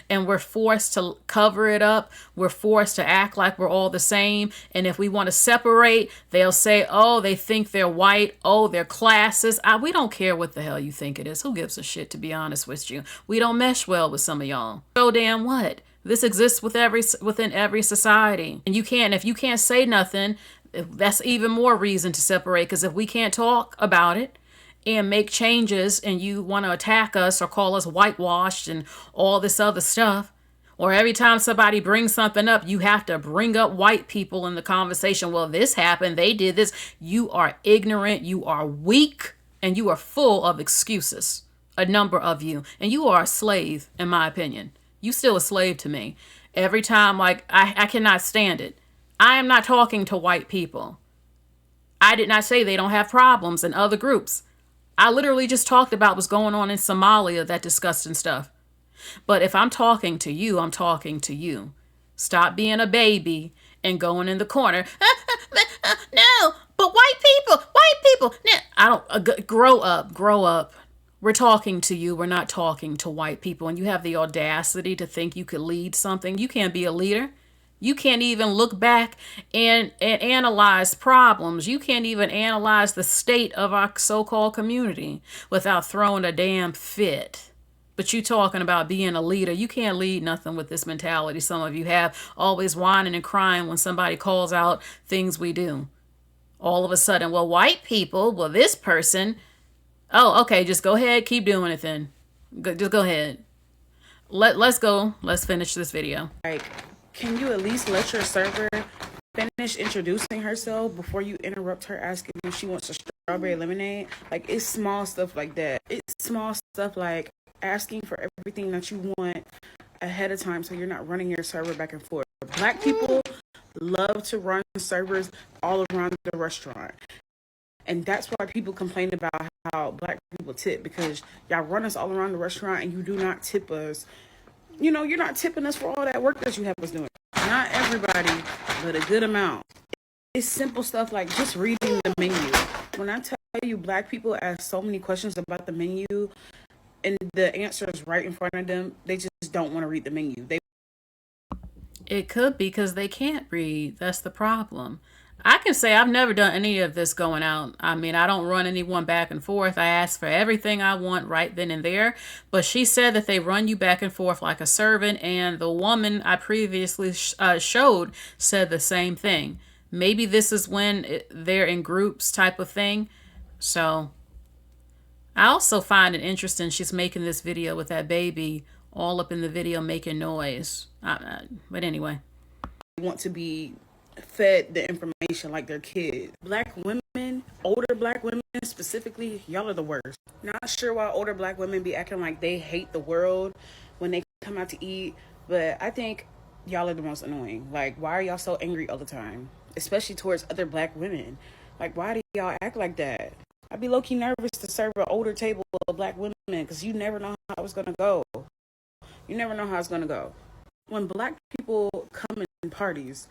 And we're forced to cover it up. We're forced to act like we're all the same. And if we want to separate, they'll say, oh, they think they're white. Oh, they're classes. We don't care what the hell you think it is. Who gives a shit, to be honest with you? We don't mesh well with some of y'all. So damn what? This exists within every society. And if you can't say nothing, that's even more reason to separate. Because if we can't talk about it, and make changes, and you want to attack us or call us whitewashed and all this other stuff, Or every time somebody brings something up, you have to bring up white people in the conversation. Well, this happened, they did this. You are ignorant, you are weak, and you are full of excuses. A number of you. And you are a slave, in my opinion. You still a slave to me. Every time, like, I cannot stand it. I am not talking to white people. I did not say they don't have problems in other groups. I literally just talked about what's going on in Somalia, that disgusting stuff. But if I'm talking to you, I'm talking to you. Stop being a baby and going in the corner. No, but white people. No. I don't, grow up. We're talking to you. We're not talking to white people. And you have the audacity to think you could lead something. You can't be a leader. You can't even look back and analyze problems. You can't even analyze the state of our so-called community without throwing a damn fit. But you talking about being a leader. You can't lead nothing with this mentality some of you have, always whining and crying when somebody calls out things we do. All of a sudden, well, white people, well, this person. Oh, okay, just go ahead. Keep doing it then. Just go ahead. Let's go. Let's finish this video. Like, can you at least let your server finish introducing herself before you interrupt her asking if she wants a strawberry lemonade? Like, it's small stuff like that. It's small stuff like asking for everything that you want ahead of time so you're not running your server back and forth. Black people love to run servers all around the restaurant. And that's why people complain about how black people tip, because y'all run us all around the restaurant and you do not tip us. You know, you're not tipping us for all that work that you have us doing. Not everybody, but a good amount. It's simple stuff like just reading the menu. When I tell you black people ask so many questions about the menu and the answer is right in front of them, they just don't want to read the menu. It could be because they can't read. That's the problem. I can say I've never done any of this going out. I mean, I don't run anyone back and forth. I ask for everything I want right then and there. But she said that they run you back and forth like a servant. And the woman I previously showed said the same thing. Maybe this is when they're in groups type of thing. So I also find it interesting she's making this video with that baby all up in the video making noise. But anyway. They want to be fed the information like their kids. Black women, older black women specifically, y'all are the worst. Not sure why older black women be acting like they hate the world when they come out to eat, but I think y'all are the most annoying. Like, why are y'all so angry all the time? Especially towards other black women. Like, why do y'all act like that? I'd be low-key nervous to serve an older table of black women because you never know how it's gonna go. You never know how it's gonna go. When black people come in parties,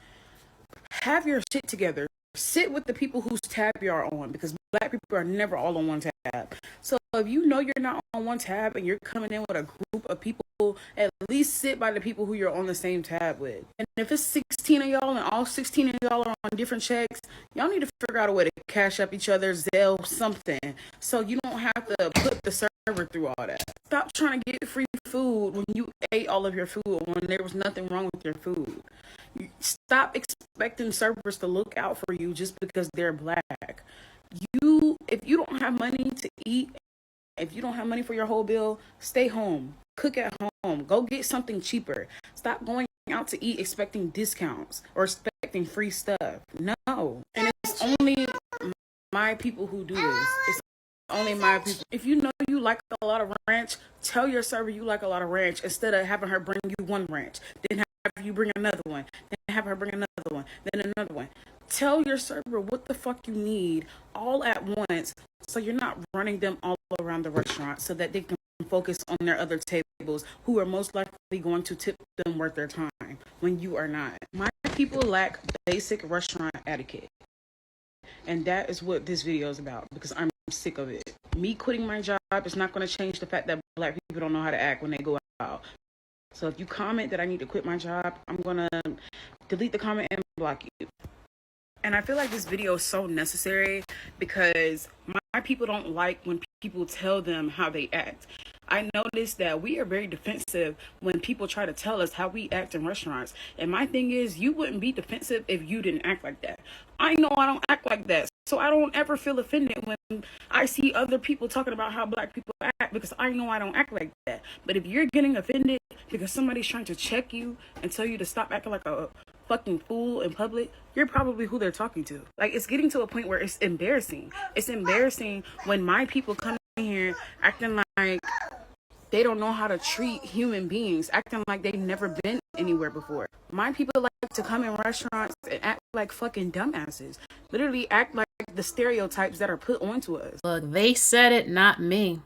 have your shit together. Sit with the people whose tab you're on, because black people are never all on one tab. So if you know you're not on one tab and you're coming in with a group of people, at least sit by the people who you're on the same tab with. And if it's 16 of y'all and all 16 of y'all are on different checks, y'all need to figure out a way to cash up each other, Zelle, something, so you don't have to put the server through all that. Stop trying to get free food when you ate all of your food, when there was nothing wrong with your food. Stop expecting servers to look out for you just because they're black. If you don't have money to eat, if you don't have money for your whole bill, stay home. Cook at home. Go get something cheaper. Stop going out to eat expecting discounts or expecting free stuff. No. And it's only my people who do this. It's only my people. If you know you like a lot of ranch, tell your server you like a lot of ranch instead of having her bring you one ranch, then have you bring another one, then have her bring another one, then another one. Tell your server what the fuck you need all at once, so you're not running them all around the restaurant, so that they can focus on their other tables who are most likely going to tip them worth their time when you are not. My people lack basic restaurant etiquette. And that is what this video is about, because I'm sick of it. Me quitting my job is not going to change the fact that black people don't know how to act when they go out. So if you comment that I need to quit my job, I'm going to delete the comment and block you. And I feel like this video is so necessary because my people don't like when people tell them how they act. I noticed that we are very defensive when people try to tell us how we act in restaurants. And my thing is, you wouldn't be defensive if you didn't act like that. I know I don't act like that. So I don't ever feel offended when I see other people talking about how black people act, because I know I don't act like that. But if you're getting offended because somebody's trying to check you and tell you to stop acting like a fucking fool in public, you're probably who they're talking to. Like, it's getting to a point where it's embarrassing. It's embarrassing when my people come in here acting like they don't know how to treat human beings, acting like they've never been anywhere before. My people like to come in restaurants and act like fucking dumbasses. Literally act like the stereotypes that are put onto us. Look, they said it, not me.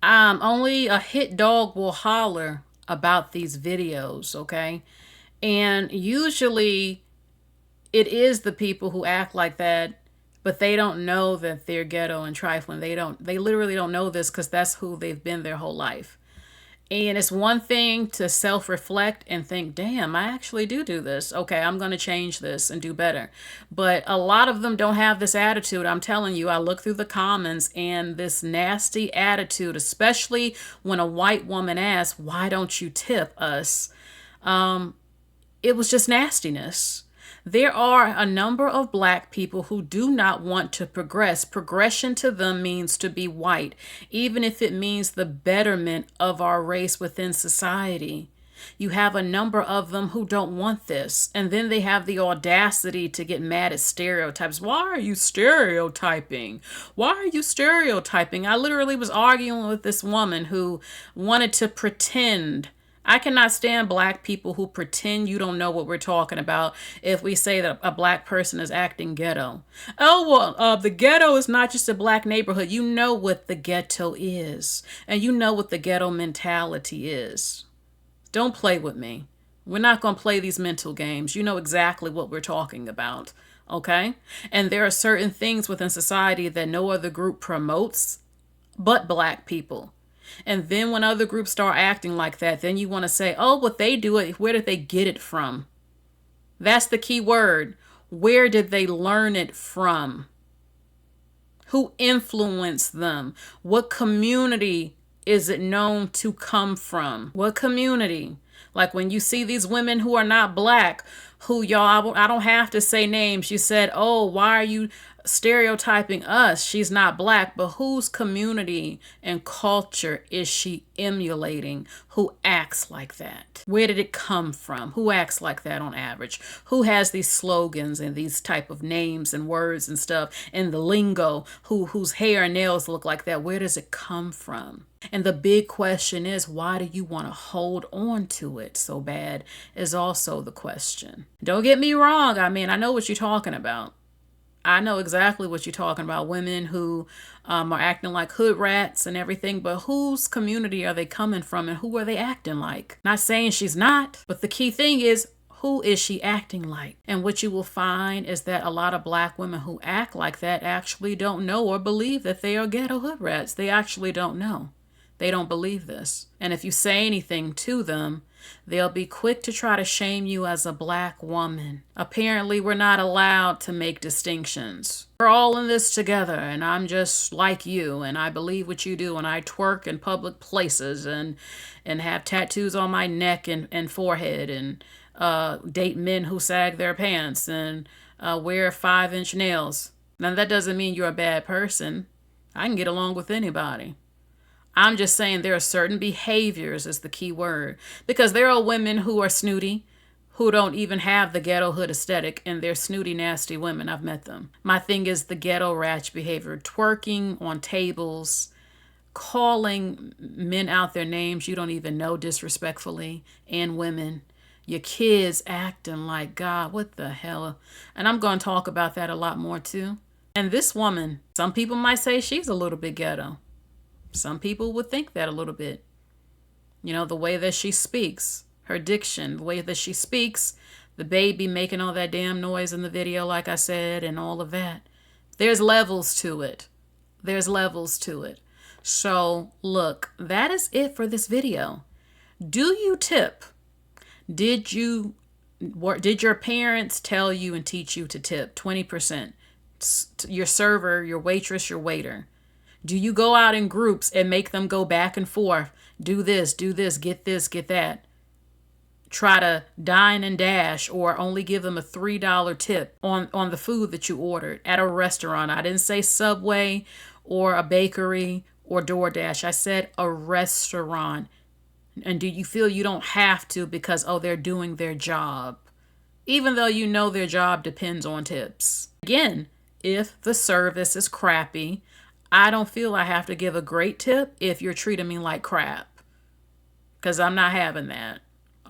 Only a hit dog will holler about these videos, okay? And usually it is the people who act like that, but they don't know that they're ghetto and trifling. They literally don't know this because that's who they've been their whole life. And it's one thing to self-reflect and think, damn, I actually do this. Okay, I'm going to change this and do better. But a lot of them don't have this attitude. I'm telling you, I look through the comments and this nasty attitude, especially when a white woman asks, why don't you tip us? It was just nastiness. There are a number of black people who do not want to progress. Progression to them means to be white, even if it means the betterment of our race within society. You have a number of them who don't want this. And then they have the audacity to get mad at stereotypes. Why are you stereotyping? Why are you stereotyping? I literally was arguing with this woman who wanted to pretend. I cannot stand black people who pretend you don't know what we're talking about if we say that a black person is acting ghetto. Oh, well, the ghetto is not just a black neighborhood. You know what the ghetto is, and you know what the ghetto mentality is. Don't play with me. We're not going to play these mental games. You know exactly what we're talking about, okay? And there are certain things within society that no other group promotes but black people. And then when other groups start acting like that, then you want to say, oh, what they do it, where did they get it from? That's the key word. Where did they learn it from? Who influenced them? What community is it known to come from? What community? Like when you see these women who are not black, who y'all, I don't have to say names. You said, oh, why are you stereotyping us? She's not black, but whose community and culture is she emulating? Who acts like that? Where did it come from? Who acts like that on average? Who has these slogans and these type of names and words and stuff and the lingo? Whose hair and nails look like that? Where does it come from? And the big question is, why do you want to hold on to it so bad is also the question. Don't get me wrong. I mean, I know what you're talking about. I know exactly what you're talking about. Women who are acting like hood rats and everything, but whose community are they coming from and who are they acting like? Not saying she's not, but the key thing is, who is she acting like? And what you will find is that a lot of black women who act like that actually don't know or believe that they are ghetto hood rats. They actually don't know. They don't believe this. And if you say anything to them, they'll be quick to try to shame you as a black woman. Apparently, we're not allowed to make distinctions. We're all in this together, and I'm just like you, and I believe what you do, and I twerk in public places and have tattoos on my neck and forehead, and date men who sag their pants and wear 5-inch nails. Now, that doesn't mean you're a bad person. I can get along with anybody. I'm just saying there are certain behaviors is the key word, because there are women who are snooty, who don't even have the ghetto hood aesthetic, and they're snooty, nasty women. I've met them. My thing is the ghetto ratch behavior, twerking on tables, calling men out their names you don't even know disrespectfully, and women. Your kids acting like, God, what the hell? And I'm going to talk about that a lot more too. And this woman, some people might say she's a little bit ghetto. Some people would think that a little bit. You know, the way that she speaks, her diction, the way that she speaks, the baby making all that damn noise in the video, like I said, and all of that. There's levels to it. There's levels to it. So, look, that is it for this video. Do you tip? Did your parents tell you and teach you to tip 20%? Your server, your waitress, your waiter. Do you go out in groups and make them go back and forth? Do this, get this, get that. Try to dine and dash, or only give them a $3 tip on the food that you ordered at a restaurant. I didn't say Subway or a bakery or DoorDash. I said a restaurant. And do you feel you don't have to because, oh, they're doing their job? Even though you know their job depends on tips. Again, if the service is crappy, I don't feel I have to give a great tip if you're treating me like crap. Because I'm not having that.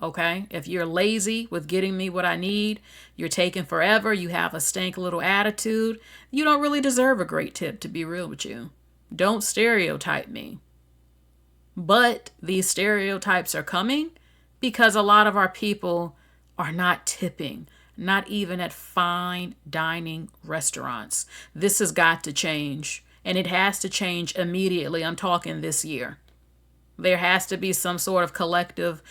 Okay? If you're lazy with getting me what I need, you're taking forever, you have a stank little attitude, you don't really deserve a great tip, to be real with you. Don't stereotype me. But these stereotypes are coming because a lot of our people are not tipping, not even at fine dining restaurants. This has got to change, and it has to change immediately. I'm talking this year. There has to be some sort of collective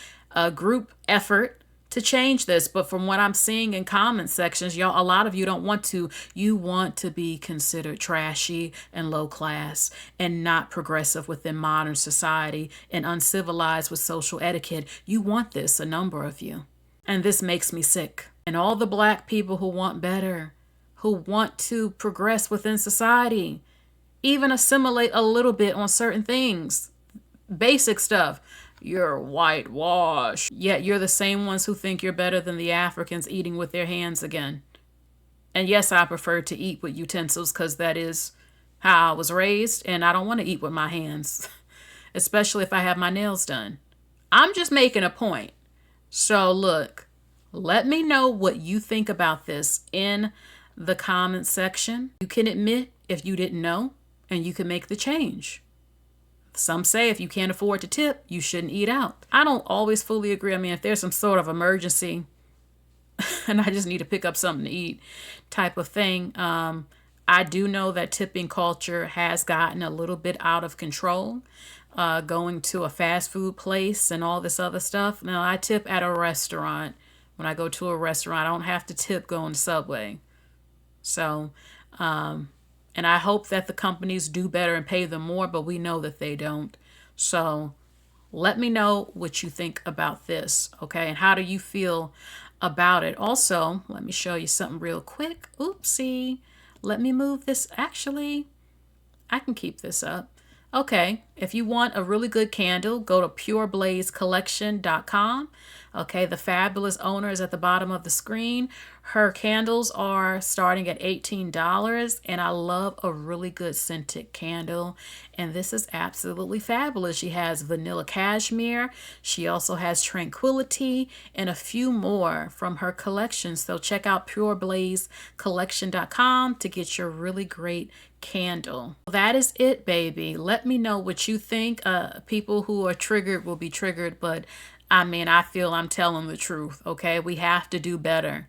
group effort to change this. But from what I'm seeing in comment sections, y'all, a lot of you don't want to. You want to be considered trashy and low class and not progressive within modern society and uncivilized with social etiquette. You want this, a number of you. And this makes me sick. And all the Black people who want better, who want to progress within society, even assimilate a little bit on certain things, basic stuff. You're whitewashed. Yet you're the same ones who think you're better than the Africans eating with their hands again. And yes, I prefer to eat with utensils because that is how I was raised, and I don't want to eat with my hands, especially if I have my nails done. I'm just making a point. So look, let me know what you think about this in the comment section. You can admit if you didn't know, and you can make the change. Some say if you can't afford to tip, you shouldn't eat out. I don't always fully agree. I mean, if there's some sort of emergency and I just need to pick up something to eat type of thing, I do know that tipping culture has gotten a little bit out of control. Going to a fast food place and all this other stuff. Now, I tip at a restaurant. When I go to a restaurant, I don't have to tip going to Subway. So, and I hope that the companies do better and pay them more, but we know that they don't. So let me know what you think about this, okay? And how do you feel about it? Also, let me show you something real quick. Oopsie. Let me move this. Actually, I can keep this up. Okay, if you want a really good candle, go to pureblazecollection.com. Okay, the fabulous owner is at the bottom of the screen. Her candles are starting at $18, and I love a really good scented candle. And this is absolutely fabulous. She has vanilla cashmere. She also has tranquility and a few more from her collection. So check out pureblazecollection.com to get your really great candle. That is it, baby. Let me know what you think. People who are triggered will be triggered, but I mean, I feel I'm telling the truth, okay? We have to do better.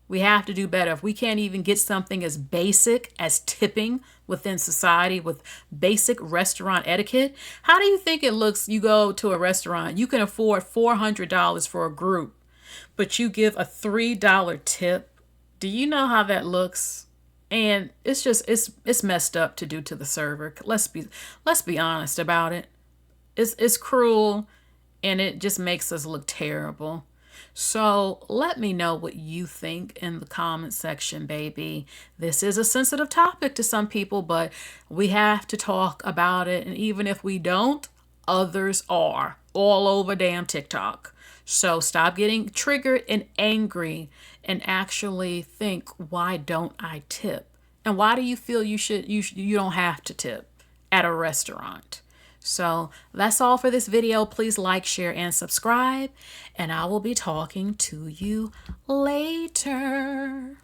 We have to do better. If we can't even get something as basic as tipping within society with basic restaurant etiquette, how do you think it looks? You go to a restaurant, you can afford $400 for a group, but you give a $3 tip. Do you know how that looks? And it's just, it's messed up to do to the server. Let's be honest about it. It's cruel, and it just makes us look terrible. So let me know what you think in the comment section, baby. This is a sensitive topic to some people, but we have to talk about it. And even if we don't, others are all over damn TikTok. So stop getting triggered and angry and actually think, why don't I tip? And why do you feel you don't have to tip at a restaurant? So that's all for this video. Please like, share, and subscribe. And I will be talking to you later.